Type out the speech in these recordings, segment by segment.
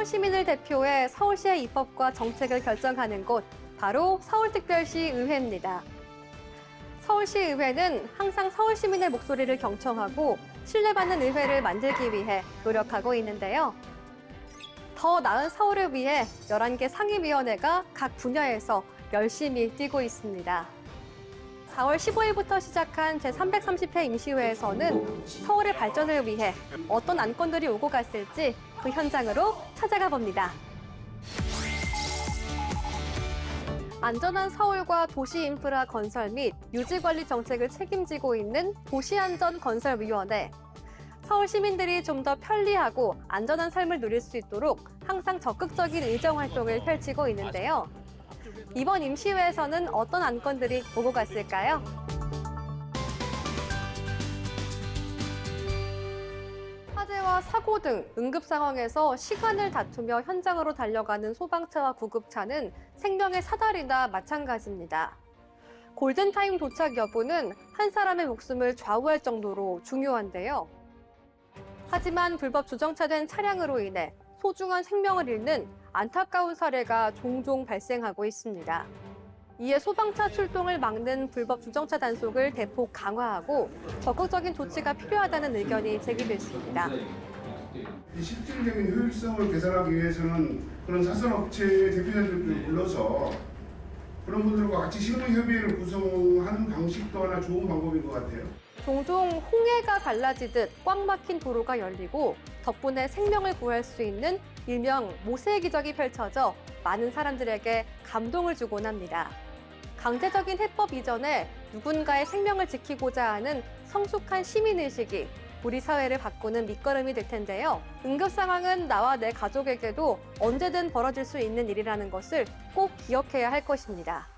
시민을 대표해 서울시의 입법과 정책을 결정하는 곳, 바로 서울특별시 의회입니다. 서울시의회는 항상 서울 시민의 목소리를 경청하고 신뢰받는 의회를 만들기 위해 노력하고 있는데요. 더 나은 서울을 위해 11개 상임위원회가 각 분야에서 열심히 뛰고 있습니다. 4월 15일부터 시작한 제330회 임시회에서는 서울의 발전을 위해 어떤 안건들이 오고 갔을지 그 현장으로 찾아가 봅니다. 안전한 서울과 도시 인프라 건설 및 유지관리 정책을 책임지고 있는 도시안전건설위원회. 서울 시민들이 좀 더 편리하고 안전한 삶을 누릴 수 있도록 항상 적극적인 의정 활동을 펼치고 있는데요. 이번 임시회에서는 어떤 안건들이 오고 갔을까요? 화재와 사고 등 응급 상황에서 시간을 다투며 현장으로 달려가는 소방차와 구급차는 생명의 사다리나 마찬가지입니다. 골든타임 도착 여부는 한 사람의 목숨을 좌우할 정도로 중요한데요. 하지만 불법 주정차된 차량으로 인해 소중한 생명을 잃는 안타까운 사례가 종종 발생하고 있습니다. 이에 소방차 출동을 막는 불법 주정차 단속을 대폭 강화하고 적극적인 조치가 필요하다는 의견이 제기됐습니다. 실질적인 효율성을 개선하기 위해서는 그런 사설업체의 대표자들을 불러서 그런 분들과 같이 실무협의회를 구성하는 방식도 하나 좋은 방법인 것 같아요. 종종 홍해가 갈라지듯 꽉 막힌 도로가 열리고 덕분에 생명을 구할 수 있는 일명 모세의 기적이 펼쳐져 많은 사람들에게 감동을 주곤 합니다. 강제적인 해법 이전에 누군가의 생명을 지키고자 하는 성숙한 시민의식이 우리 사회를 바꾸는 밑거름이 될 텐데요. 응급 상황은 나와 내 가족에게도 언제든 벌어질 수 있는 일이라는 것을 꼭 기억해야 할 것입니다.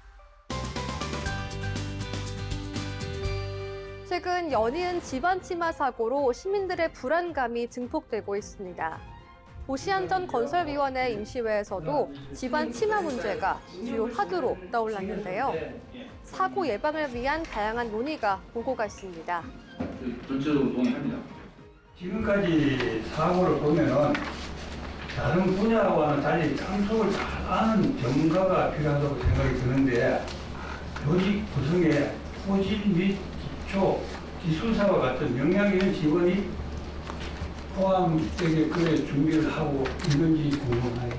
최근 연이은 집안 침하 사고로 시민들의 불안감이 증폭되고 있습니다. 도시안전건설위원회 임시회에서도 집안 침하 문제가 주요 화두로 떠올랐는데요. 사고 예방을 위한 다양한 논의가 오고 갔습니다. 전체적으로 동의합니다. 지금까지 사고를 보면은 다른 분야와는 달리 참석을 잘 아는 전문가가 필요하다고 생각이 드는데 조직 구성에 토질 및 기초 기술사와 같은 역량 있는 직원이 포함되게 그래 준비를 하고 있는지 궁금해요.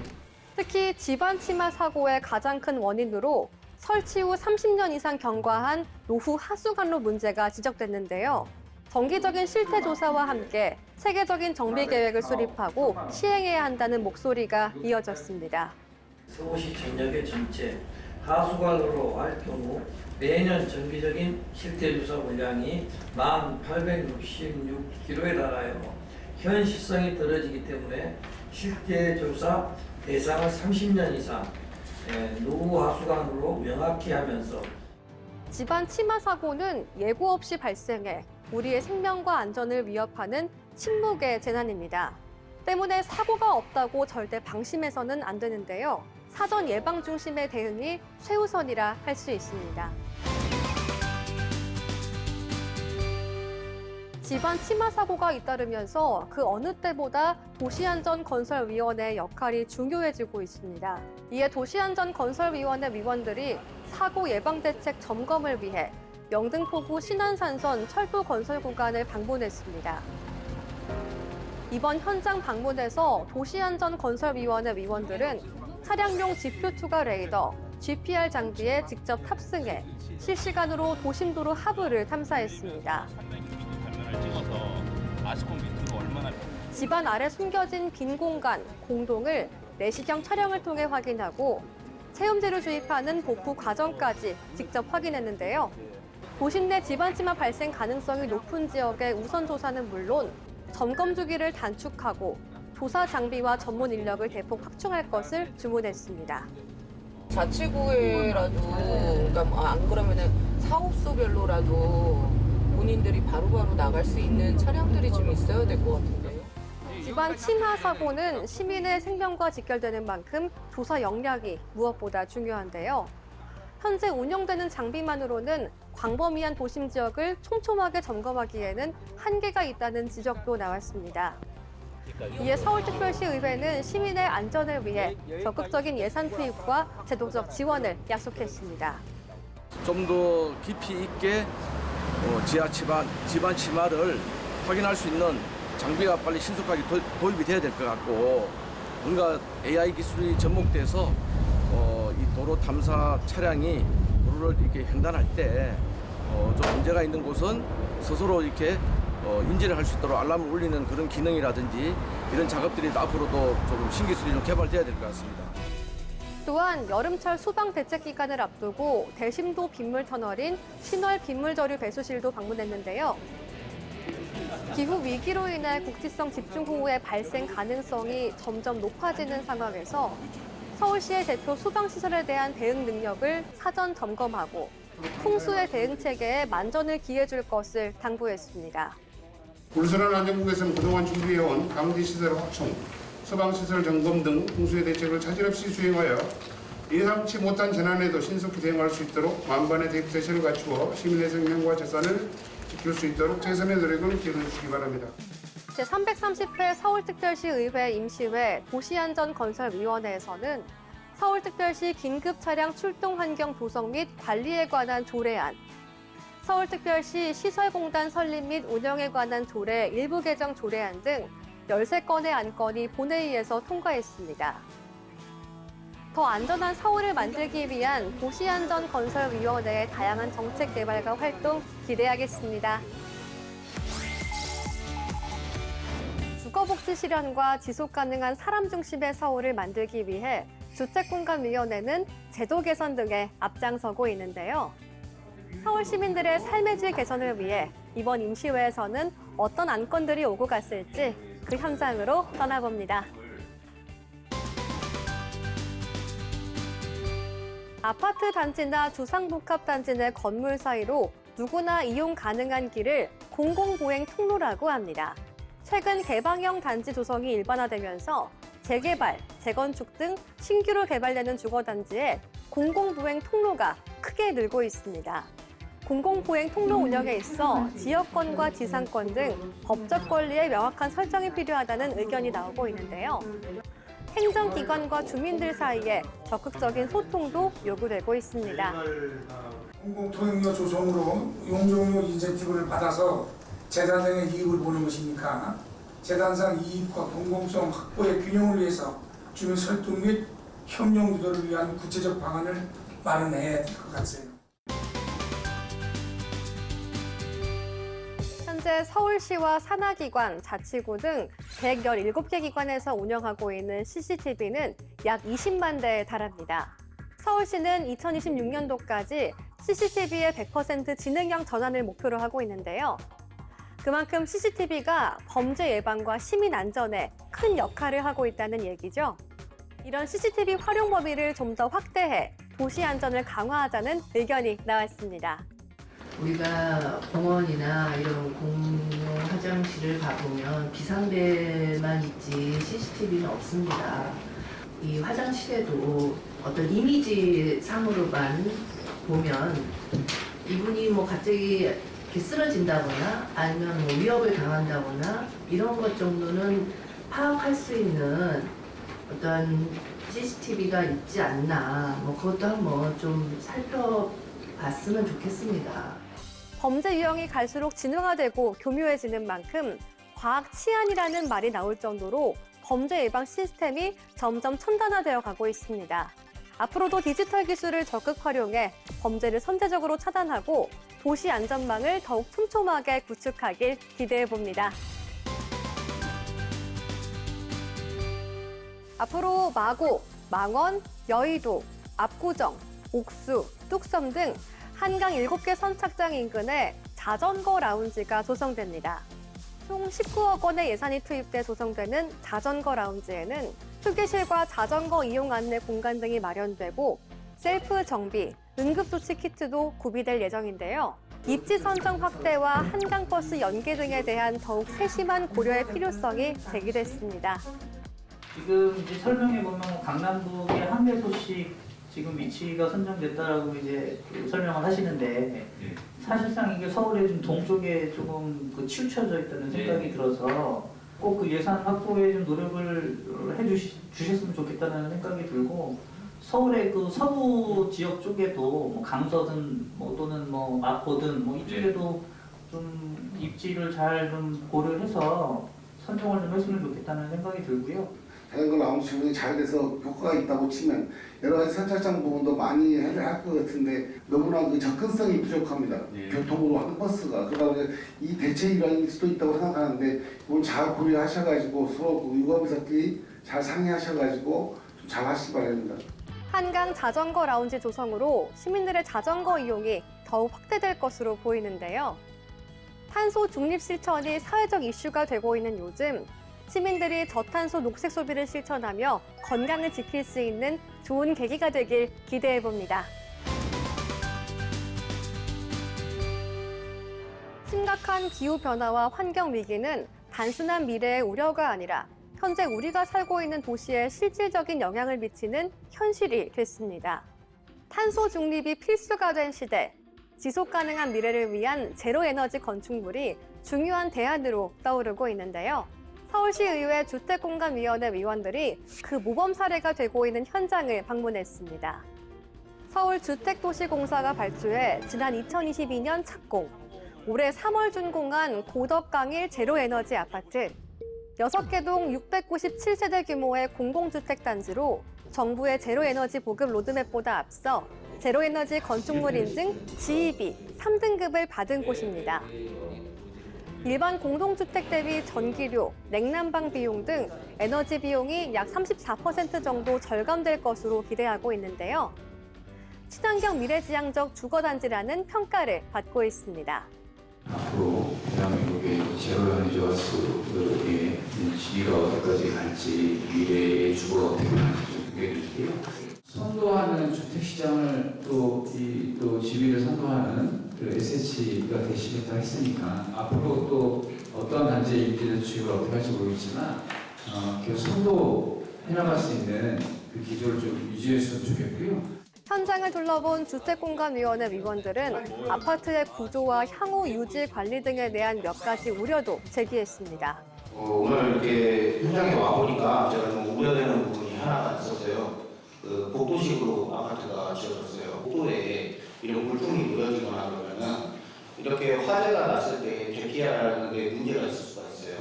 특히 집안 침하 사고의 가장 큰 원인으로 설치 후 30년 이상 경과한 노후 하수관로 문제가 지적됐는데요. 정기적인 실태 조사와 함께 체계적인 정비 계획을 수립하고 시행해야 한다는 목소리가 이어졌습니다. 서울시 전역의 전체 하수관으로 할 경우 매년 정기적인 실태조사 물량이 1866km에 달하여 현실성이 떨어지기 때문에 실태조사 대상을 30년 이상 노후 하수관으로 명확히 하면서 집안 침하 사고는 예고 없이 발생해 우리의 생명과 안전을 위협하는 침묵의 재난입니다. 때문에 사고가 없다고 절대 방심해서는 안 되는데요. 사전 예방 중심의 대응이 최우선이라 할 수 있습니다. 집안 침하 사고가 잇따르면서 그 어느 때보다 도시안전건설위원회의 역할이 중요해지고 있습니다. 이에 도시안전건설위원회 위원들이 사고 예방대책 점검을 위해 영등포구 신안산선 철도 건설 구간을 방문했습니다. 이번 현장 방문에서 도시안전건설위원회 위원들은 차량용 지표 투과 레이더, GPR 장비에 직접 탑승해 실시간으로 도심도로 하부를 탐사했습니다. 집안 아래 숨겨진 빈 공간, 공동을 내시경 촬영을 통해 확인하고 체험제를 주입하는 복구 과정까지 직접 확인했는데요. 도심 내 집안 침하 발생 가능성이 높은 지역의 우선 조사는 물론 점검 주기를 단축하고 조사 장비와 전문 인력을 대폭 확충할 것을 주문했습니다. 자치구에라도 그러니까 안 그러면은 사업소별로라도 본인들이 바로바로 나갈 수 있는 차량들이 좀 있어야 될 것 같은데요. 집안 침하 사고는 시민의 생명과 직결되는 만큼 조사 역량이 무엇보다 중요한데요. 현재 운영되는 장비만으로는 광범위한 도심 지역을 촘촘하게 점검하기에는 한계가 있다는 지적도 나왔습니다. 이에 서울특별시의회는 시민의 안전을 위해 적극적인 예산 투입과 제도적 지원을 약속했습니다. 좀 더 깊이 있게 지하 집안 침하를 확인할 수 있는 장비가 빨리 신속하게 도입이 돼야 될 것 같고, 뭔가 AI 기술이 접목돼서 이 도로 탐사 차량이 도로를 이렇게 횡단할 때 좀 문제가 있는 곳은 스스로 이렇게 인지를 할 수 있도록 알람을 울리는 그런 기능이라든지 이런 작업들이 앞으로도 좀 신기술이 좀 개발돼야 될 것 같습니다. 또한 여름철 수방 대책 기간을 앞두고 대심도 빗물터널인 신월 빗물저류 배수실도 방문했는데요. 기후 위기로 인해 국지성 집중호우의 발생 가능성이 점점 높아지는 상황에서 서울시의 대표 수방시설에 대한 대응 능력을 사전 점검하고 풍수의 대응 체계에 만전을 기해줄 것을 당부했습니다. 울산한 안전국에서는 그동안 준비해온 방지시설 확충, 소방시설 점검 등 풍수의 대책을 차질 없이 수행하여 예상치 못한 재난에도 신속히 대응할 수 있도록 만반의 대응 태세를 갖추어 시민의 생명과 재산을 지킬 수 있도록 최선의 노력을 기울여 주시기 바랍니다. 제330회 서울특별시의회 임시회 도시안전건설위원회에서는 서울특별시 긴급차량 출동 환경 조성 및 관리에 관한 조례안, 서울특별시 시설공단 설립 및 운영에 관한 조례 일부 개정 조례안 등 13건의 안건이 본회의에서 통과했습니다. 더 안전한 서울을 만들기 위한 도시안전건설위원회의 다양한 정책 개발과 활동 기대하겠습니다. 주거복지 실현과 지속가능한 사람 중심의 서울을 만들기 위해 주택공간위원회는 제도 개선 등에 앞장서고 있는데요. 서울 시민들의 삶의 질 개선을 위해 이번 임시회에서는 어떤 안건들이 오고 갔을지 그 현장으로 떠나봅니다. 아파트 단지나 주상복합단지 내 건물 사이로 누구나 이용 가능한 길을 공공보행 통로라고 합니다. 최근 개방형 단지 조성이 일반화되면서 재개발, 재건축 등 신규로 개발되는 주거단지에 공공보행 통로가 크게 늘고 있습니다. 공공보행 통로 운영에 있어 지역권과 지상권 등 법적 권리의 명확한 설정이 필요하다는 의견이 나오고 있는데요. 행정기관과 주민들 사이에 적극적인 소통도 요구되고 있습니다. 공공통행료 조성으로 용적료 인센티브를 받아서 재단장의 이익을 보는 것입니까? 재단상 이익과 공공성 확보의 균형을 위해서 주민 설득 및 협력 유도를 위한 구체적 방안을 마련해야 될 것 같아요. 현재 서울시와 산하기관, 자치구 등 117개 기관에서 운영하고 있는 CCTV는 약 20만 대에 달합니다. 서울시는 2026년도까지 CCTV의 100% 지능형 전환을 목표로 하고 있는데요. 그만큼 CCTV가 범죄 예방과 시민 안전에 큰 역할을 하고 있다는 얘기죠. 이런 CCTV 활용 범위를 좀 더 확대해 도시 안전을 강화하자는 의견이 나왔습니다. 우리가 공원이나 이런 공용 화장실을 가보면 비상벨만 있지 CCTV는 없습니다. 이 화장실에도 어떤 이미지 상으로만 보면 이분이 뭐 갑자기 이렇게 쓰러진다거나 아니면 뭐 위협을 당한다거나 이런 것 정도는 파악할 수 있는 어떤 CCTV가 있지 않나, 뭐 그것도 한번 좀 살펴봤으면 좋겠습니다. 범죄 유형이 갈수록 진화되고 교묘해지는 만큼 과학 치안이라는 말이 나올 정도로 범죄 예방 시스템이 점점 첨단화되어 가고 있습니다. 앞으로도 디지털 기술을 적극 활용해 범죄를 선제적으로 차단하고 도시 안전망을 더욱 촘촘하게 구축하길 기대해 봅니다. 앞으로 마고, 망원, 여의도, 압구정, 옥수, 뚝섬 등 한강 7개 선착장 인근에 자전거 라운지가 조성됩니다. 총 19억 원의 예산이 투입돼 조성되는 자전거 라운지에는 휴게실과 자전거 이용 안내 공간 등이 마련되고 셀프 정비, 응급조치 키트도 구비될 예정인데요. 입지 선정 확대와 한강버스 연계 등에 대한 더욱 세심한 고려의 필요성이 제기됐습니다. 지금 이제 설명해 보면 강남북의 한 개소씩 지금 위치가 선정됐다라고 이제 설명을 하시는데 사실상 이게 서울의 좀 동쪽에 조금 치우쳐져 있다는 생각이 들어서 꼭 그 예산 확보에 좀 노력을 주셨으면 좋겠다는 생각이 들고, 서울의 그 서부 지역 쪽에도 뭐 강서든 뭐 또는 뭐 마포든 뭐 이쪽에도 좀 입지를 잘 좀 고려해서 선정을 좀 했으면 좋겠다는 생각이 들고요. 자전거 라운지 부분이 잘 돼서 효과가 있다고 치면 여러 가지 선착장 부분도 많이 할 것 같은데 너무나 그 접근성이 부족합니다. 교통으로 하는 버스가. 그다음에 이 대체 일환일 수도 있다고 생각하는데 이건 잘 고려하셔가지고 서로 그 유가부사끼리 잘 상의하셔가지고 좀 잘 하시기 바랍니다. 한강 자전거 라운지 조성으로 시민들의 자전거 이용이 더욱 확대될 것으로 보이는데요. 탄소 중립 실천이 사회적 이슈가 되고 있는 요즘, 시민들이 저탄소 녹색 소비를 실천하며 건강을 지킬 수 있는 좋은 계기가 되길 기대해 봅니다. 심각한 기후변화와 환경 위기는 단순한 미래의 우려가 아니라 현재 우리가 살고 있는 도시에 실질적인 영향을 미치는 현실이 됐습니다. 탄소 중립이 필수가 된 시대, 지속 가능한 미래를 위한 제로 에너지 건축물이 중요한 대안으로 떠오르고 있는데요. 서울시의회 주택공간위원회 위원들이 그 모범 사례가 되고 있는 현장을 방문했습니다. 서울주택도시공사가 발주해 지난 2022년 착공, 올해 3월 준공한 고덕강일 제로에너지 아파트. 6개 동 697세대 규모의 공공주택단지로 정부의 제로에너지 보급 로드맵보다 앞서 제로에너지 건축물 인증 GEB 3등급을 받은 곳입니다. 일반 공동주택 대비 전기료, 냉난방 비용 등 에너지 비용이 약 34% 정도 절감될 것으로 기대하고 있는데요. 친환경 미래지향적 주거단지라는 평가를 받고 있습니다. 앞으로 대한민국의 제로에너지와 수급의 지위가 어디까지 갈지, 미래의 주거가 어떻게 갈지 좀 궁금해요. 선도하는 주택시장을 또 지위를 선도하는 그 SH가 되시겠다 했으니까 앞으로 또 어떠한 단지의 임대된 주의가 어떻게 할지 모르겠지만 계속 선도해나갈 수 있는 그 기조를 좀 유지했으면 좋겠고요. 현장을 둘러본 주택공간위원회 위원들은 아파트의 구조와 향후 유지 관리 등에 대한 몇 가지 우려도 제기했습니다. 오늘 이렇게 현장에 와보니까 제가 좀 우려되는 부분이 하나가 있었어요. 그 복도식으로 아파트가 지어졌어요. 복도에 이런 물통이 놓여지거나 그러면은 이렇게 화재가 났을 때 대피하라는 게 문제가 있을 수가 있어요.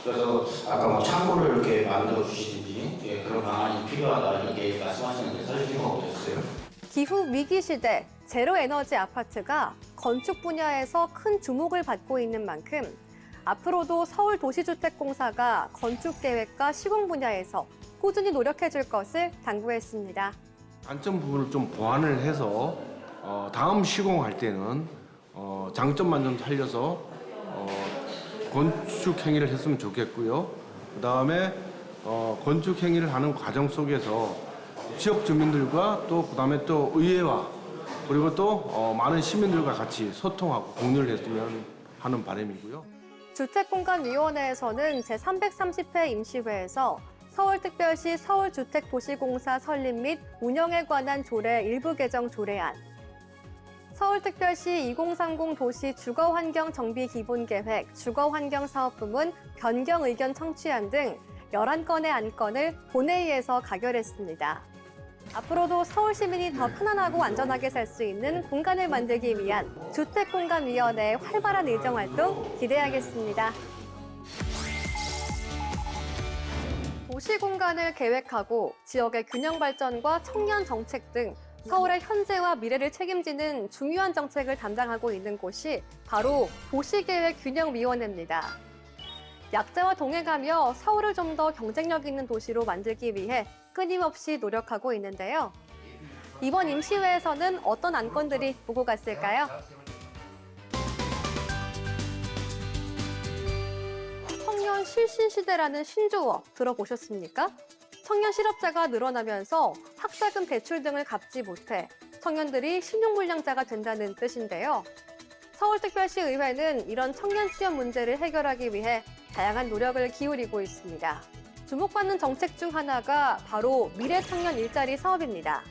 그래서 아까 뭐 창고를 이렇게 만들어 주시든지 그런 방안이 필요하다 이렇게 말씀하시는데 사실 생각 어떠셨어요? 기후 위기 시대 제로 에너지 아파트가 건축 분야에서 큰 주목을 받고 있는 만큼 앞으로도 서울도시주택공사가 건축 계획과 시공 분야에서 꾸준히 노력해 줄 것을 당부했습니다. 단점 부분을 좀 보완을 해서 다음 시공할 때는 장점만 좀 살려서 건축 행위를 했으면 좋겠고요. 그다음에 건축 행위를 하는 과정 속에서 지역 주민들과 또 그다음에 또 의회와 그리고 또 많은 시민들과 같이 소통하고 공유를 했으면 하는 바람이고요. 주택공간위원회에서는 제330회 임시회에서 서울특별시 서울주택도시공사 설립 및 운영에 관한 조례 일부 개정 조례안, 서울특별시 2030 도시 주거환경 정비 기본계획 주거환경사업부문 변경 의견 청취안 등 11건의 안건을 본회의에서 가결했습니다. 앞으로도 서울 시민이 더 편안하고 안전하게 살 수 있는 공간을 만들기 위한 주택공간위원회의 활발한 의정활동 기대하겠습니다. 도시공간을 계획하고 지역의 균형 발전과 청년 정책 등 서울의 현재와 미래를 책임지는 중요한 정책을 담당하고 있는 곳이 바로 도시계획균형위원회입니다. 약자와 동행하며 서울을 좀 더 경쟁력 있는 도시로 만들기 위해 끊임없이 노력하고 있는데요. 이번 임시회에서는 어떤 안건들이 오고 갔을까요? 청년 실신시대라는 신조어 들어보셨습니까? 청년 실업자가 늘어나면서 학자금 대출 등을 갚지 못해 청년들이 신용불량자가 된다는 뜻인데요. 서울특별시 의회는 이런 청년 취업 문제를 해결하기 위해 다양한 노력을 기울이고 있습니다. 주목받는 정책 중 하나가 바로 미래청년 일자리 사업입니다.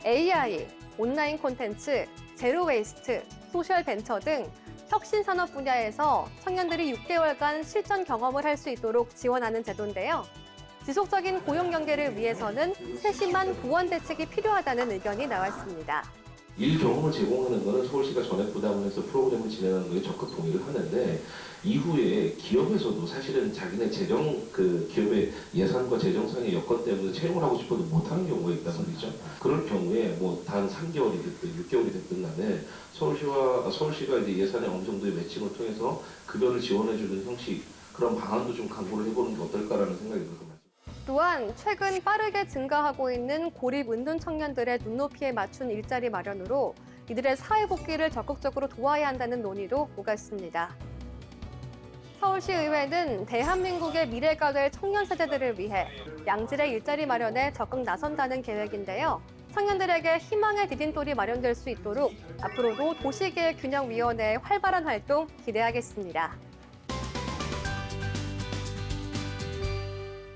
AI, 온라인 콘텐츠, 제로웨이스트, 소셜 벤처 등 혁신산업 분야에서 청년들이 6개월간 실전 경험을 할 수 있도록 지원하는 제도인데요. 지속적인 고용 연계를 위해서는 세심한 보완 대책이 필요하다는 의견이 나왔습니다. 일 경험을 제공하는 것은 서울시가 전액 부담을 해서 프로그램을 진행하는 것에 적극 동의를 하는데 이후에 기업에서도 사실은 자기네 기업의 예산과 재정상의 여건 때문에 채용을 하고 싶어도 못하는 경우가 있단 말이죠. 그럴 경우에 뭐 단 3개월이 됐든 6개월이 됐든 간에 서울시가 이제 예산의 어느 정도의 매칭을 통해서 급여를 지원해주는 형식 그런 방안도 좀 강구를 해보는 게 어떨까라는 생각이 들어요. 또한 최근 빠르게 증가하고 있는 고립 은둔 청년들의 눈높이에 맞춘 일자리 마련으로 이들의 사회 복귀를 적극적으로 도와야 한다는 논의도 오갔습니다. 서울시의회는 대한민국의 미래가 될 청년 세대들을 위해 양질의 일자리 마련에 적극 나선다는 계획인데요. 청년들에게 희망의 디딤돌이 마련될 수 있도록 앞으로도 도시계획균형위원회의 활발한 활동 기대하겠습니다.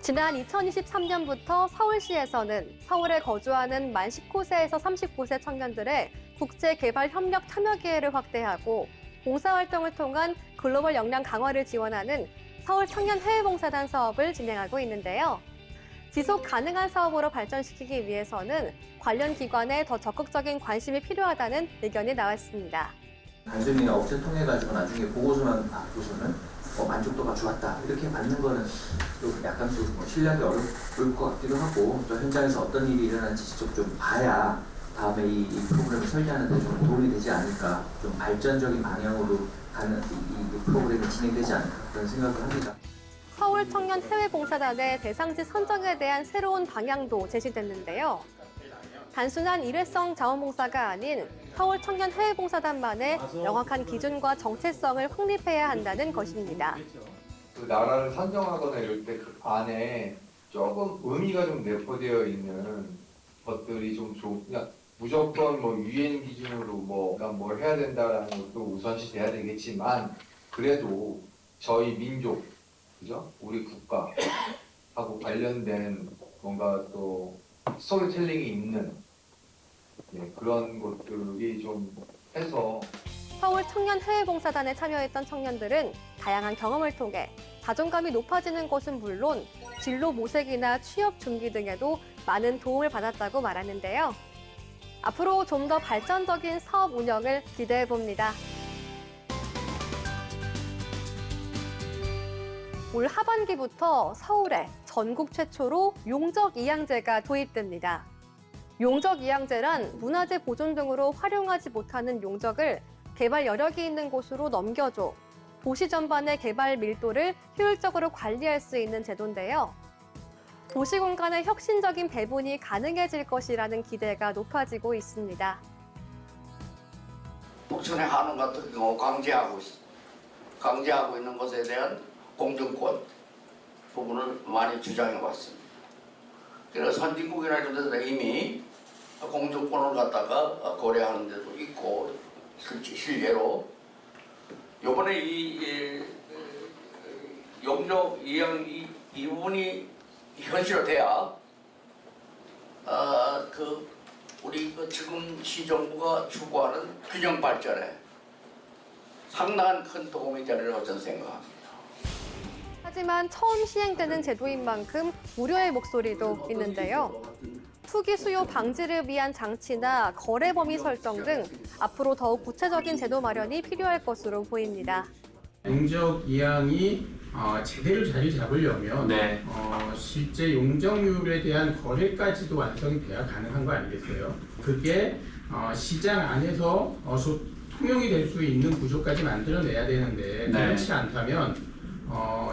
지난 2023년부터 서울시에서는 서울에 거주하는 만 19세에서 39세 청년들의 국제개발협력 참여 기회를 확대하고 봉사활동을 통한 글로벌 역량 강화를 지원하는 서울 청년 해외봉사단 사업을 진행하고 있는데요. 지속 가능한 사업으로 발전시키기 위해서는 관련 기관에 더 적극적인 관심이 필요하다는 의견이 나왔습니다. 단순히 업체 통해 가지고 나중에 보고서만 받고서는 만족도가 좋았다 이렇게 받는 거는 또 약간 좀 신뢰하기 어려울 것 같기도 하고 또 현장에서 어떤 일이 일어나는지 직접 좀 봐야 다음에 이 프로그램을 설계하는 데 좀 도움이 되지 않을까, 좀 발전적인 방향으로 가는 이 프로그램이 진행되지 않을까 그런 생각을 합니다. 서울 청년 해외봉사단의 대상지 선정에 대한 새로운 방향도 제시됐는데요. 단순한 일회성 자원봉사가 아닌 서울 청년 해외봉사단만의 명확한 기준과 정체성을 확립해야 한다는 것입니다. 그 나라를 선정하거나 이럴 때 그 안에 조금 의미가 좀 내포되어 있는 것들이 좀 그냥 무조건 뭐 유엔 기준으로 뭘 해야 된다라는 것도 우선시 돼야 되겠지만 그래도 저희 민족, 그죠? 우리 국가하고 관련된 뭔가 또 스토리텔링이 있는 그런 것들이 좀 해서 서울 청년 해외봉사단에 참여했던 청년들은 다양한 경험을 통해 자존감이 높아지는 것은 물론 진로 모색이나 취업 준비 등에도 많은 도움을 받았다고 말하는데요. 앞으로 좀 더 발전적인 사업 운영을 기대해 봅니다. 올 하반기부터 서울에 전국 최초로 용적이양제가 도입됩니다. 용적이양제란 문화재 보존 등으로 활용하지 못하는 용적을 개발 여력이 있는 곳으로 넘겨줘 도시 전반의 개발 밀도를 효율적으로 관리할 수 있는 제도인데요. 도시 공간의 혁신적인 배분이 가능해질 것이라는 기대가 높아지고 있습니다. 북촌의 한원 같은 경우 강제하고 있는 것에 대한 공정권 부분을 많이 주장해 왔습니다. 그래서 선진국이나 이런 데서 이미 공정권을 갖다가 고려하는 데도 있고 실제로 이번에 이 용적 이양 이 부분이 현실화돼야 우리 지금 시정부가 추구하는 균형 발전에 상당한 큰 도움이 되리라고 저는 생각합니다. 하지만 처음 시행되는 제도인 만큼 우려의 목소리도 있는데요. 투기 수요 방지를 위한 장치나 거래 범위 설정 등 앞으로 더욱 구체적인 제도 마련이 필요할 것으로 보입니다. 용적 이양이 제대로 자리 잡으려면 실제 용적률에 대한 거래까지도 완성이 돼야 가능한 거 아니겠어요? 그게 시장 안에서 통용이 될 수 있는 구조까지 만들어내야 되는데 그렇지 않다면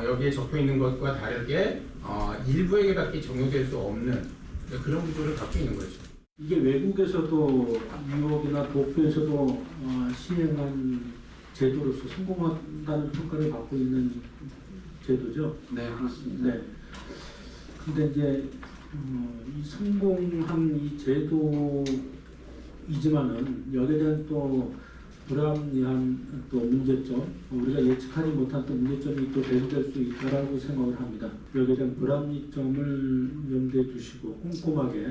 여기에 적혀 있는 것과 다르게 일부에게밖에 적용될 수 없는 그런 구조를 갖고 있는 거죠. 이게 외국에서도 유럽이나 도쿄에서도 시행한 제도로서 성공한다는 평가를 받고 있는 제도죠. 네, 그렇습니다. 네. 근데 이제 이 성공한 이 제도이지만은 여기에 대한 또 불합리한 또 문제점, 우리가 예측하지 못한 또 문제점이 또 배수될 수 있다라고 생각을 합니다. 여기에 대한 불합리점을 염두에 두시고 꼼꼼하게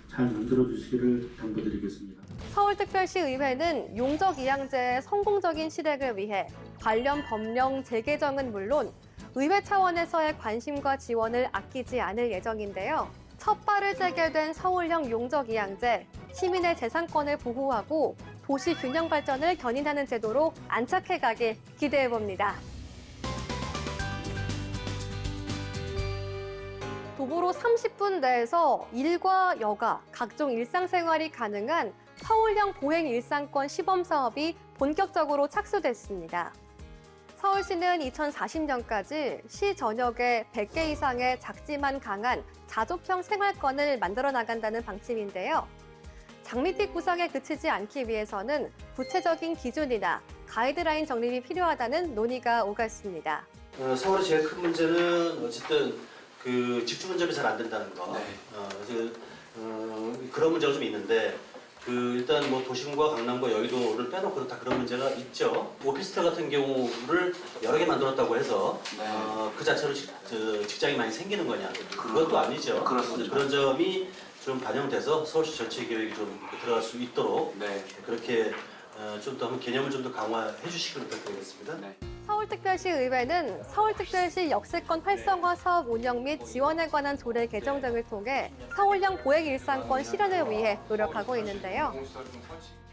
잘 만들어 주시기를 당부드리겠습니다. 서울특별시 의회는 용적 이양제의 성공적인 실행을 위해 관련 법령 재개정은 물론 의회 차원에서의 관심과 지원을 아끼지 않을 예정인데요. 첫 발을 떼게 된 서울형 용적 이양제, 시민의 재산권을 보호하고 도시 균형 발전을 견인하는 제도로 안착해가길 기대해봅니다. 도보로 30분 내에서 일과 여가, 각종 일상생활이 가능한 서울형 보행 일상권 시범 사업이 본격적으로 착수됐습니다. 서울시는 2040년까지 시 전역에 100개 이상의 작지만 강한 자족형 생활권을 만들어 나간다는 방침인데요. 장밋빛 구상에 그치지 않기 위해서는 구체적인 기준이나 가이드라인 정립이 필요하다는 논의가 오갔습니다. 서울의 제일 큰 문제는 어쨌든 그 집중 근접이 잘 안 된다는 거. 그런 문제가 좀 있는데 일단 뭐 도심과 강남과 여의도를 빼놓고 다 그런 문제가 있죠. 오피스텔 같은 경우를 여러 개 만들었다고 해서 그 자체로 직장이 많이 생기는 거냐? 그것도 아니죠. 그런 점이 좀 반영돼서 서울시 전체 계획이 좀 들어갈 수 있도록 그렇게 좀 더 개념을 좀 더 강화해 주시기를 부탁드리겠습니다. 서울특별시 의회는 서울특별시 역세권 활성화 사업 운영 및 지원에 관한 조례 개정 등을 통해 서울형 보행 일상권 실현을 위해 노력하고 있는데요.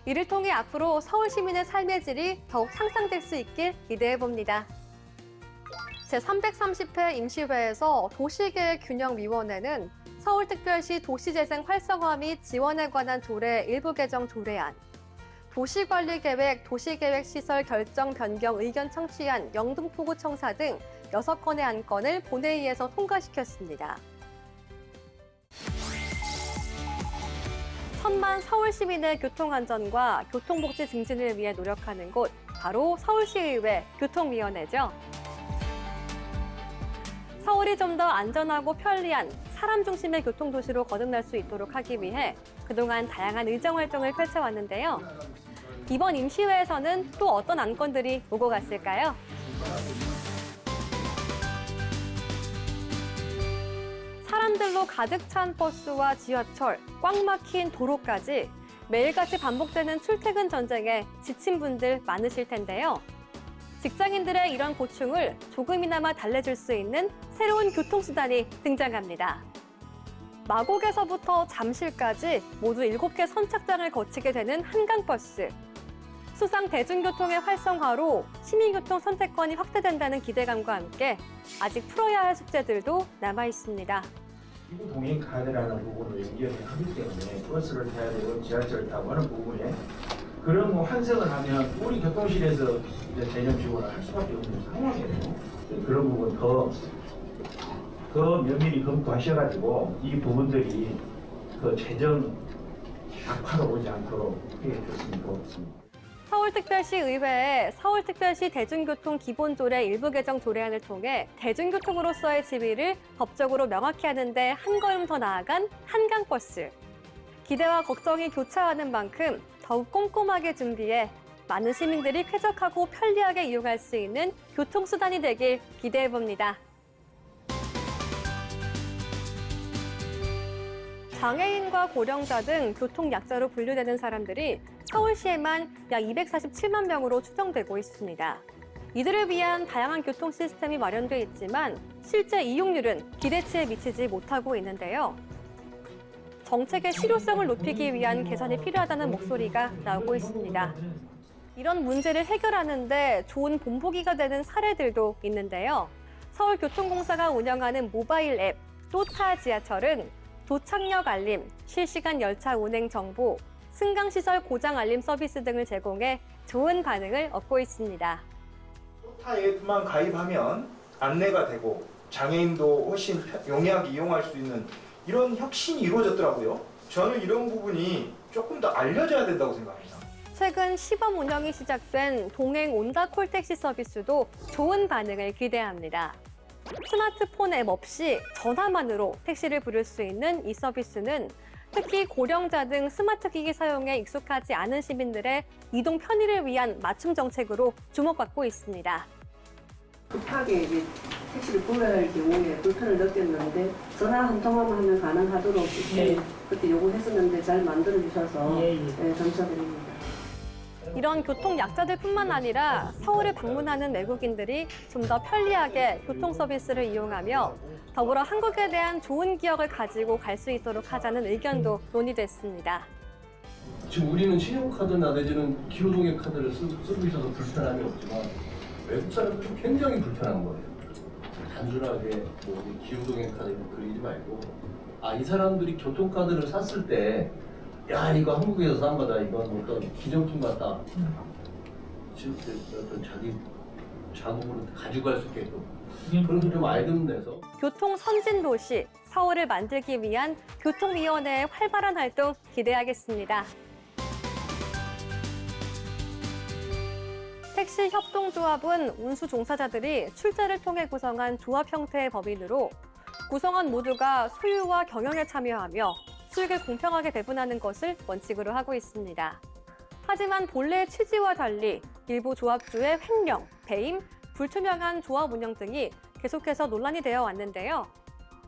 이를 통해 앞으로 서울 시민의 삶의 질이 더욱 향상될 수 있길 기대해봅니다. 제330회 임시회에서 도시계획균형위원회는 서울특별시 도시재생 활성화 및 지원에 관한 조례 일부 개정 조례안, 도시관리계획, 도시계획시설 결정 변경 의견 청취안 영등포구청사 등 6건의 안건을 본회의에서 통과시켰습니다. 천만 서울 시민의 교통안전과 교통복지 증진을 위해 노력하는 곳, 바로 서울시의회 교통위원회죠. 서울이 좀 더 안전하고 편리한 사람 중심의 교통도시로 거듭날 수 있도록 하기 위해 그동안 다양한 의정활동을 펼쳐왔는데요. 이번 임시회에서는 또 어떤 안건들이 오고 갔을까요? 사람들로 가득 찬 버스와 지하철, 꽉 막힌 도로까지 매일같이 반복되는 출퇴근 전쟁에 지친 분들 많으실 텐데요. 직장인들의 이런 고충을 조금이나마 달래줄 수 있는 새로운 교통수단이 등장합니다. 마곡에서부터 잠실까지 모두 7개 선착장을 거치게 되는 한강버스. 수상 대중교통의 활성화로 시민교통 선택권이 확대된다는 기대감과 함께 아직 풀어야 할 숙제들도 남아 있습니다. 기부 동행 카드라는 부분을 연결을 하기 때문에 버스를 타야 되고 지하철을 타고 하는 부분에 그런 환승을 하면 우리 교통실에서 이제 재정 지원을 할 수밖에 없는 상황이에요. 그런 부분 더 면밀히 검토하셔가지고 이 부분들이 그 재정 악화가 오지 않도록 해줬으면 좋겠습니다. 서울특별시 의회에 서울특별시 대중교통 기본조례 일부 개정 조례안을 통해 대중교통으로서의 지위를 법적으로 명확히 하는 데 한 걸음 더 나아간 한강버스. 기대와 걱정이 교차하는 만큼 더욱 꼼꼼하게 준비해 많은 시민들이 쾌적하고 편리하게 이용할 수 있는 교통수단이 되길 기대해봅니다. 장애인과 고령자 등 교통약자로 분류되는 사람들이 서울시에만 약 247만 명으로 추정되고 있습니다. 이들을 위한 다양한 교통 시스템이 마련돼 있지만 실제 이용률은 기대치에 미치지 못하고 있는데요. 정책의 실효성을 높이기 위한 개선이 필요하다는 목소리가 나오고 있습니다. 이런 문제를 해결하는 데 좋은 본보기가 되는 사례들도 있는데요. 서울교통공사가 운영하는 모바일 앱 또타 지하철은 도착역 알림, 실시간 열차 운행 정보, 승강시설 고장 알림 서비스 등을 제공해 좋은 반응을 얻고 있습니다. 또타 앱만 가입하면 안내가 되고 장애인도 훨씬 용이하게 이용할 수 있는 이런 혁신이 이루어졌더라고요. 저는 이런 부분이 조금 더 알려져야 된다고 생각합니다. 최근 시범 운영이 시작된 동행 온다 콜택시 서비스도 좋은 반응을 기대합니다. 스마트폰 앱 없이 전화만으로 택시를 부를 수 있는 이 서비스는 특히 고령자 등 스마트 기기 사용에 익숙하지 않은 시민들의 이동 편의를 위한 맞춤 정책으로 주목받고 있습니다. 급하게 이제 택시를 불러야 할 경우에 불편을 느꼈는데 전화 한 통화만 하면 가능하도록 이렇게 그때 요구했었는데 잘 만들어 주셔서 감사드립니다. 이런 교통 약자들뿐만 아니라 서울을 방문하는 외국인들이 좀 더 편리하게 교통 서비스를 이용하며 더불어 한국에 대한 좋은 기억을 가지고 갈 수 있도록 하자는 의견도 논의됐습니다. 지금 우리는 신용카드나 내지는 기후동의 카드를 쓰고 있어서 불편함이 없지만 외국 사람들은 굉장히 불편한 거예요. 단순하게 뭐 기후동의 카드를 그리지 말고 이 사람들이 교통카드를 샀을 때 야 이거 한국에서 산 거다 이건 어떤 기념품 같다. 지금 어떤 자기 자국으로 가져갈 수 있게끔 그런 걸 좀 알금 내서 교통 선진 도시 서울을 만들기 위한 교통위원회의 활발한 활동 기대하겠습니다. 택시협동조합은 운수 종사자들이 출자를 통해 구성한 조합 형태의 법인으로 구성원 모두가 소유와 경영에 참여하며 수익을 공평하게 배분하는 것을 원칙으로 하고 있습니다. 하지만 본래의 취지와 달리 일부 조합주의 횡령, 배임, 불투명한 조합 운영 등이 계속해서 논란이 되어 왔는데요.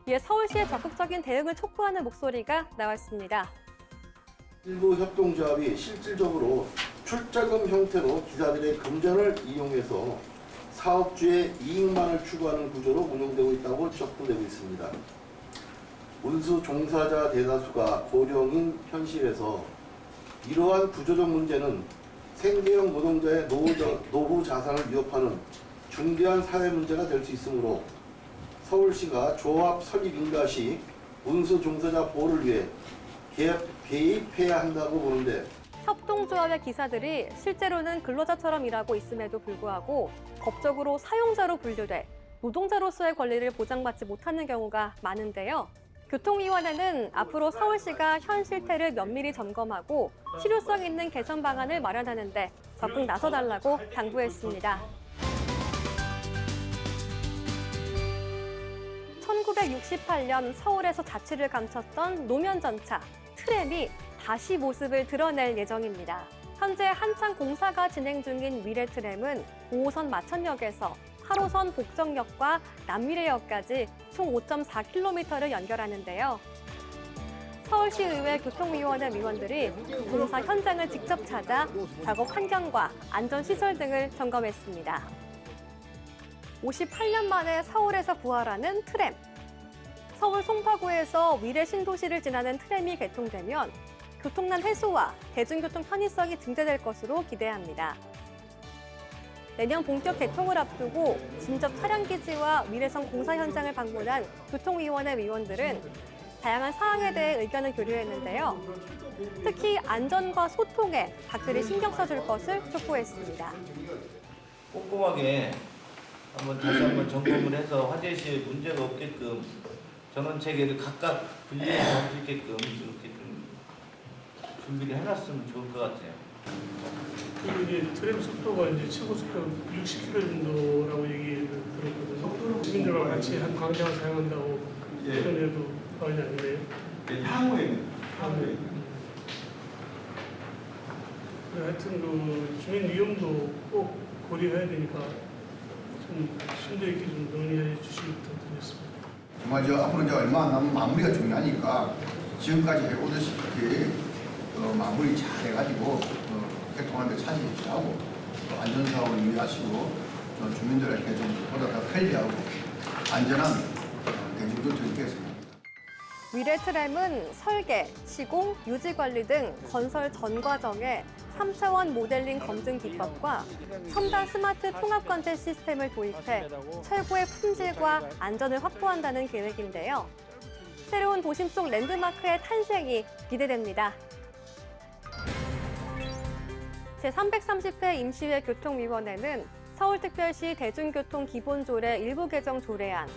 이에 서울시의 적극적인 대응을 촉구하는 목소리가 나왔습니다. 일부 협동조합이 실질적으로 출자금 형태로 기사들의 금전을 이용해서 사업주의 이익만을 추구하는 구조로 운영되고 있다고 지적도 되고 있습니다. 운수 종사자 대다수가 고령인 현실에서 이러한 구조적 문제는 생계형 노동자의 노후 자산을 위협하는 중대한 사회 문제가 될 수 있으므로 서울시가 조합 설립 인가 시 운수 종사자 보호를 위해 개입해야 한다고 보는데 협동조합의 기사들이 실제로는 근로자처럼 일하고 있음에도 불구하고 법적으로 사용자로 분류돼 노동자로서의 권리를 보장받지 못하는 경우가 많은데요. 교통위원회는 앞으로 서울시가 현 실태를 면밀히 점검하고 실효성 있는 개선 방안을 마련하는 데 적극 나서달라고 당부했습니다. 1968년 서울에서 자취를 감췄던 노면전차 트램이 다시 모습을 드러낼 예정입니다. 현재 한창 공사가 진행 중인 미래트램은 5호선 마천역에서 8호선 복정역과 남미래역까지 총 5.4km를 연결하는데요. 서울시의회 교통위원회 위원들이 공사 현장을 직접 찾아 작업 환경과 안전시설 등을 점검했습니다. 58년 만에 서울에서 부활하는 트램. 서울 송파구에서 미래 신도시를 지나는 트램이 개통되면 교통난 해소와 대중교통 편의성이 증대될 것으로 기대합니다. 내년 본격 개통을 앞두고 진접 촬영기지와 미래선 공사 현장을 방문한 교통위원회 위원들은 다양한 사항에 대해 의견을 교류했는데요. 특히 안전과 소통에 각별히 신경 써줄 것을 촉구했습니다. 꼼꼼하게 다시 한번 점검을 해서 화재 시에 문제가 없게끔 전원 체계를 각각 분리해서 할 수 있게끔 이렇게 좀 준비를 해놨으면 좋을 것 같아요. 그리고 이제 트램 속도가 이제 최고 속도 60km 정도라고 얘기를 들었거든요. 시민들과 같이 한 광장을 사용한다고 그런 데도 나오지 않는데요. 향후에는. 하여튼 그 주민 위험도 꼭 고려해야 되니까 좀 심도 있게 좀 논의해 주시기 부탁드리겠습니다. 정말 앞으로 이제 얼마 안 남은 마무리가 중요하니까 지금까지 해오듯이 마무리 잘 해가지고 개통하는 데 차질하고 안전사업을 유의하시고 주민들에게 좀 보다 더 편리하고 안전한 대중교통이 되겠습니다. 미래트램은 설계, 시공, 유지관리 등 건설 전 과정에 3차원 모델링 검증 기법과 첨단 스마트 통합관제 시스템을 도입해 최고의 품질과 안전을 확보한다는 계획인데요. 새로운 도심 속 랜드마크의 탄생이 기대됩니다. 제330회 임시회 교통위원회는 서울특별시 대중교통 기본조례 일부 개정 조례안,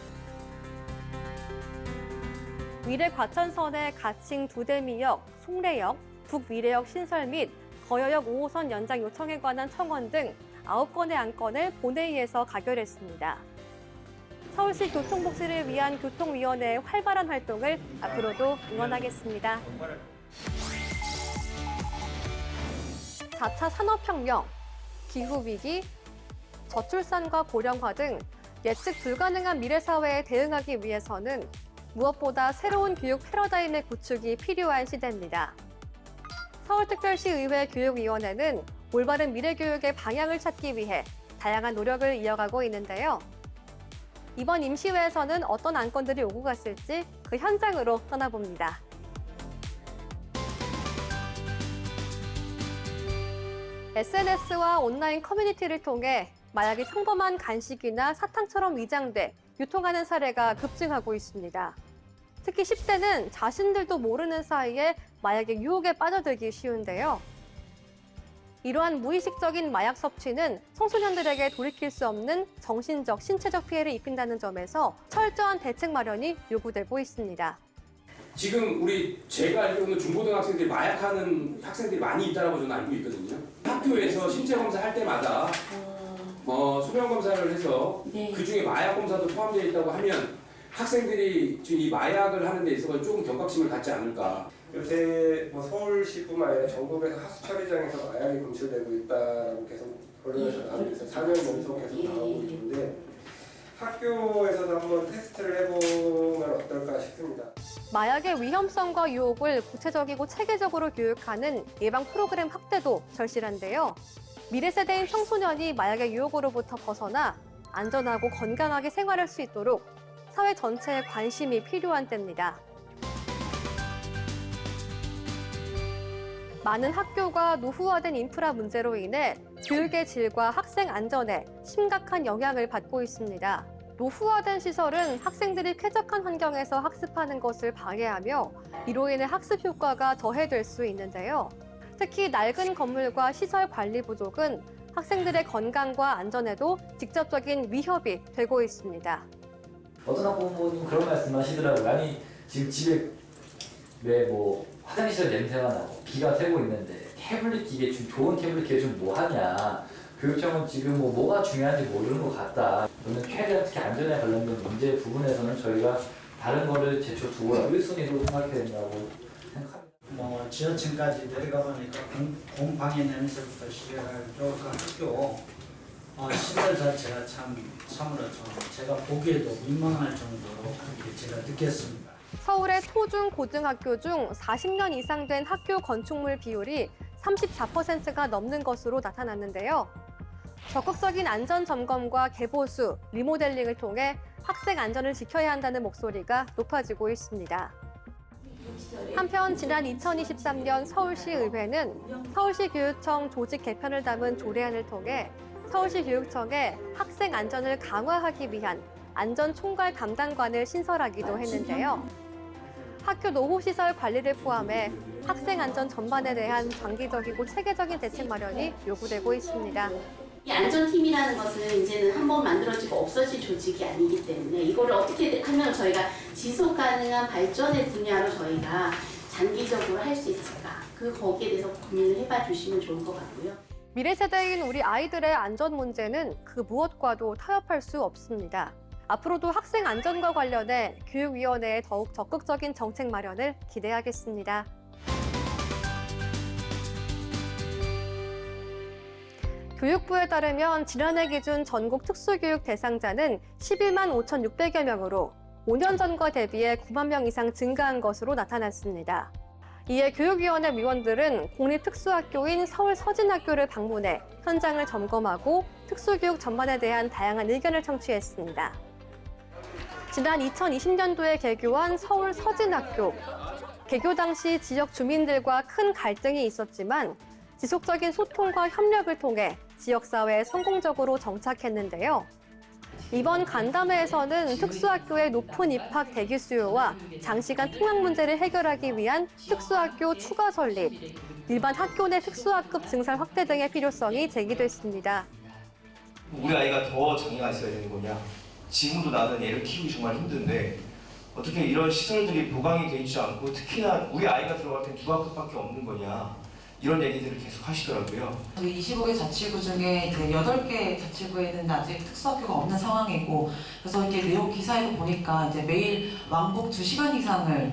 위례 과천선의 가칭 두대미역, 송래역, 북위례역 신설 및 거여역 5호선 연장 요청에 관한 청원 등 9건의 안건을 본회의에서 가결했습니다. 서울시 교통복지를 위한 교통위원회의 활발한 활동을 앞으로도 응원하겠습니다. 4차 산업혁명, 기후위기, 저출산과 고령화 등 예측 불가능한 미래사회에 대응하기 위해서는 무엇보다 새로운 교육 패러다임의 구축이 필요한 시대입니다. 서울특별시의회 교육위원회는 올바른 미래교육의 방향을 찾기 위해 다양한 노력을 이어가고 있는데요. 이번 임시회에서는 어떤 안건들이 오고 갔을지 그 현장으로 떠나봅니다. SNS와 온라인 커뮤니티를 통해 마약이 평범한 간식이나 사탕처럼 위장돼 유통하는 사례가 급증하고 있습니다. 특히 10대는 자신들도 모르는 사이에 마약의 유혹에 빠져들기 쉬운데요. 이러한 무의식적인 마약 섭취는 청소년들에게 돌이킬 수 없는 정신적, 신체적 피해를 입힌다는 점에서 철저한 대책 마련이 요구되고 있습니다. 지금 제가 알기로는 중고등학생들이 마약하는 학생들이 많이 있다고 저는 알고 있거든요. 학교에서 신체 검사 할 때마다 소변 검사를 해서 그 중에 마약 검사도 포함되어 있다고 하면 학생들이 지금 이 마약을 하는 데 있어서 조금 경각심을 갖지 않을까. 요새 서울시뿐만 아니라 전국에서 하수 처리장에서 마약이 검출되고 있다고 계속 언론에서 나오고 있어요. 4년 연속 계속 나오고 있는데 학교에서도 한번 테스트를 해보면 어떨까 싶습니다. 마약의 위험성과 유혹을 구체적이고 체계적으로 교육하는 예방 프로그램 확대도 절실한데요. 미래 세대인 청소년이 마약의 유혹으로부터 벗어나 안전하고 건강하게 생활할 수 있도록 사회 전체의 관심이 필요한 때입니다. 많은 학교가 노후화된 인프라 문제로 인해 교육의 질과 학생 안전에 심각한 영향을 받고 있습니다. 노후화된 시설은 학생들이 쾌적한 환경에서 학습하는 것을 방해하며 이로 인해 학습 효과가 저해될 수 있는데요. 특히 낡은 건물과 시설 관리 부족은 학생들의 건강과 안전에도 직접적인 위협이 되고 있습니다. 어떤 학부모님 그런 말씀 하시더라고요. 아니 지금 집에 왜 화장실 냄새가 나고 비가 새고 있는데 태블릿 기계 좀 좋은 태블릿 기계 좀 뭐 하냐. 교육청은 지금 뭐가 중요한지 모르는 것 같다. 저는 최대한 특히 안전에 관련된 문제 부분에서는 저희가 다른 거를 제쳐두고 1순위로 생각해야 된다고 생각합니다. 지하층까지 내려가 보니까 공방의 냄새부터 시작해서 그 학교 시설 자체가 참으로 제가 보기에도 민망할 정도로 그렇게 제가 느꼈습니다. 서울의 초중 고등학교 중 40년 이상 된 학교 건축물 비율이 34%가 넘는 것으로 나타났는데요. 적극적인 안전 점검과 개보수, 리모델링을 통해 학생 안전을 지켜야 한다는 목소리가 높아지고 있습니다. 한편 지난 2023년 서울시 의회는 서울시 교육청 조직 개편을 담은 조례안을 통해 서울시 교육청에 학생 안전을 강화하기 위한 안전총괄 담당관을 신설하기도 했는데요. 학교 노후시설 관리를 포함해 학생 안전 전반에 대한 장기적이고 체계적인 대책 마련이 요구되고 있습니다. 이 안전팀이라는 것은 이제는 한번 만들어지고 없어질 조직이 아니기 때문에 이거를 어떻게 하면 저희가 지속 가능한 발전의 분야로 저희가 장기적으로 할 수 있을까? 거기에 대해서 고민을 해봐 주시면 좋을 것 같고요. 미래 세대인 우리 아이들의 안전 문제는 그 무엇과도 타협할 수 없습니다. 앞으로도 학생 안전과 관련해 교육위원회의 더욱 적극적인 정책 마련을 기대하겠습니다. 교육부에 따르면 지난해 기준 전국 특수교육 대상자는 11만 5,600여 명으로 5년 전과 대비해 9만 명 이상 증가한 것으로 나타났습니다. 이에 교육위원회 위원들은 공립특수학교인 서울서진학교를 방문해 현장을 점검하고 특수교육 전반에 대한 다양한 의견을 청취했습니다. 지난 2020년도에 개교한 서울서진학교. 개교 당시 지역 주민들과 큰 갈등이 있었지만 지속적인 소통과 협력을 통해 지역사회에 성공적으로 정착했는데요. 이번 간담회에서는 특수학교의 높은 입학 대기 수요와 장시간 통학 문제를 해결하기 위한 특수학교 추가 설립, 일반 학교 내 특수학급 증설 확대 등의 필요성이 제기됐습니다. 우리 아이가 더 장애가 있어야 되는 거냐? 지금도 나는 애를 키우기 정말 힘든데 어떻게 이런 시설들이 보강이 되어 있지 않고 특히나 우리 아이가 들어갈 땐 2학급밖에 없는 거냐? 이런 얘기들을 계속 하시더라고요. 25개 자치구 중에 이제 8개 자치구에는 아직 특수학교가 없는 상황이고, 그래서 이렇게 내용 기사에도 보니까 이제 매일 왕복 2시간 이상을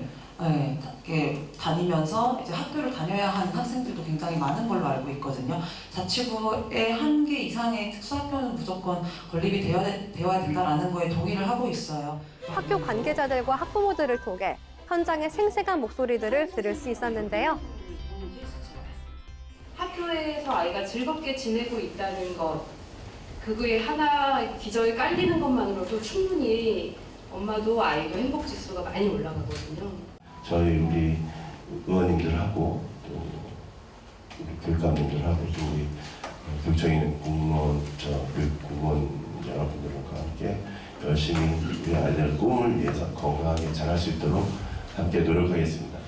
이렇게 다니면서 이제 학교를 다녀야 하는 학생들도 굉장히 많은 걸로 알고 있거든요. 자치구에 1개 이상의 특수학교는 무조건 건립이 되어야 된다라는 거에 동의를 하고 있어요. 학교 관계자들과 학부모들을 통해 현장의 생생한 목소리들을 들을 수 있었는데요. 학교에서 아이가 즐겁게 지내고 있다는 것, 그거에 하나 기저에 깔리는 것만으로도 충분히 엄마도 아이도 행복 지수가 많이 올라가거든요. 저희 우리 의원님들하고 또 우리 교육감님들하고 또 우리 교육청에 있는 공무원, 교육공무원 여러분들과 함께 열심히 우리 아이들 꿈을 위해서 건강하게 자랄 수 있도록 함께 노력하겠습니다.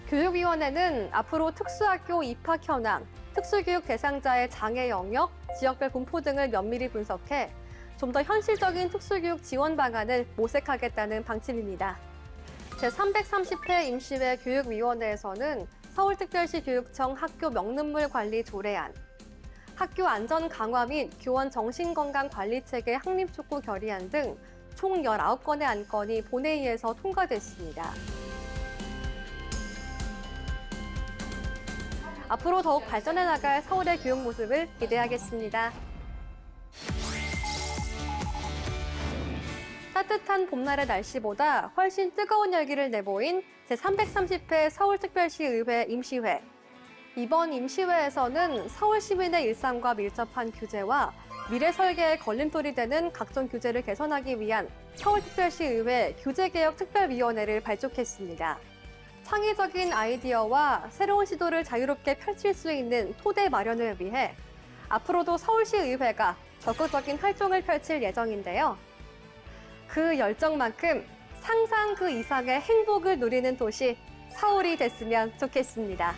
교육위원회는 앞으로 특수학교 입학 현황, 특수교육 대상자의 장애 영역, 지역별 분포 등을 면밀히 분석해 좀 더 현실적인 특수교육 지원 방안을 모색하겠다는 방침입니다. 제330회 임시회 교육위원회에서는 서울특별시 교육청 학교 명능물 관리 조례안, 학교 안전 강화 및 교원 정신건강관리체계 확립촉구 결의안 등 총 19건의 안건이 본회의에서 통과됐습니다. 앞으로 더욱 발전해 나갈 서울의 교육 모습을 기대하겠습니다. 따뜻한 봄날의 날씨보다 훨씬 뜨거운 열기를 내보인 제330회 서울특별시의회 임시회. 이번 임시회에서는 서울 시민의 일상과 밀접한 규제와 미래 설계에 걸림돌이 되는 각종 규제를 개선하기 위한 서울특별시의회 규제개혁특별위원회를 발족했습니다. 창의적인 아이디어와 새로운 시도를 자유롭게 펼칠 수 있는 토대 마련을 위해 앞으로도 서울시의회가 적극적인 활동을 펼칠 예정인데요. 그 열정만큼 상상 그 이상의 행복을 누리는 도시 서울이 됐으면 좋겠습니다.